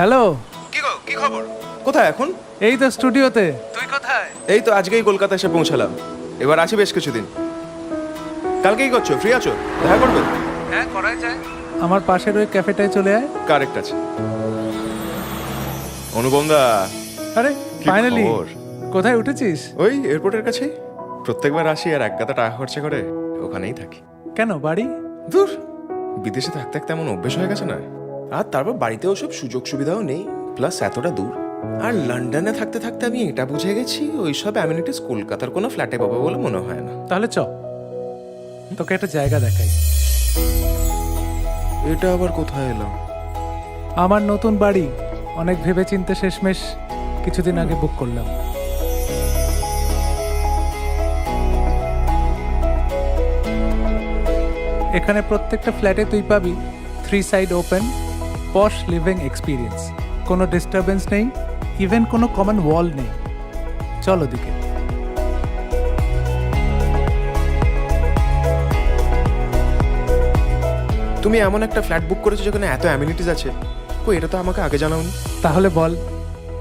Hello. কি গো, কি খবর? কোথায় এখন? এই তো স্টুডিওতে। তুই কোথায়? এই তো আজকেই কলকাতা এসে পৌঁছালাম। এবার আছি বেশ কিছুদিন। কালকে কি করছো? ফ্রি আছো? দেখা করবে? হ্যাঁ, করাই যায়। আমার পাশের ওই ক্যাফেটায় চলে আয়। কারেক্ট আছে। অনুপমদা, আরে কি ফাইনালি খবর? কোথায় উঠেছিস? ওই এয়ারপোর্টের কাছেই। প্রত্যেকবার আসি আর এক গাদা টাকা খরচা করে ওখানেই থাকি। কেন বাড়ি? দূর, বিদেশে থাকতে থাকতে এমন অভ্যেস হয়ে গেছে না। আর তারপর বাড়িতে ওসব সুযোগ সুবিধাও নেই, প্লাস এতটা দূর। আর লন্ডনে থাকতে থাকতে আমি এটা বুঝে গেছি ওইসব অ্যামিনিটিস কলকাতার কোনো ফ্ল্যাটে পাবো বলে মনে হয় না। তাহলে চ, তোকে একটা জায়গা দেখাই। এটা আবার কোথায় এলাম? আমার নতুন বাড়ি, অনেক ভেবেচিন্তে শেষমেশ কিছুদিন আগে বুক করলাম। এখানে প্রত্যেকটা ফ্ল্যাটে তুই পাবি 3 সাইড ওপেন পশ লিভিং এক্সপিরিয়েন্স। কোনো ডিস্টারবেন্স নেই, ইভেন কোনো কমন ওয়াল নেই। চল ওদিকে। তুমি এমন একটা ফ্ল্যাট বুক করেছো যেখানে এত অ্যামিনিটিস আছে। কই, এটা তো আমাকে আগে জানাওনি। তাহলে বল,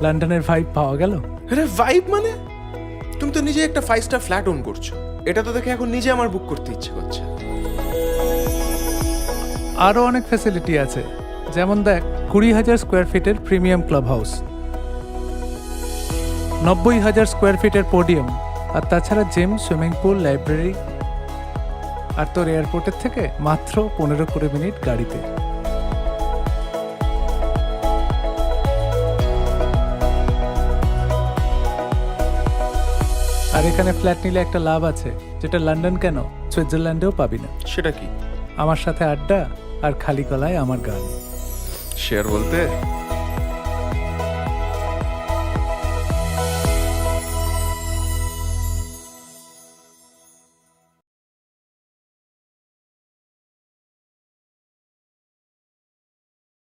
লন্ডনের ভাইব পাওয়া গেল? আরে ভাইব মানে? তুমি তো নিজে একটা 5 স্টার ফ্ল্যাট ওন করছো। এটা তো দেখে এখন নিজে আমার বুক করতে ইচ্ছে করছে। আরও অনেক ফ্যাসিলিটি আছে, যেমন দেখ 20,000 স্কোয়ার ফিটের প্রিমিয়াম ক্লাব হাউস, 90,000 স্কোয়ার ফিটের পোডিয়াম, আর তাছাড়া জিম, সুইমিং পুল, লাইব্রেরি। আর তোর এয়ারপোর্টের থেকে মাত্র 15-20 মিনিট গাড়িতে। আর এখানে ফ্ল্যাট নিলে একটা লাভ আছে, যেটা লন্ডন কেন সুইজারল্যান্ডেও পাবি না। সেটা কি? আমার সাথে আড্ডা আর খালি গলায় আমার গান। শেয়ার বলতে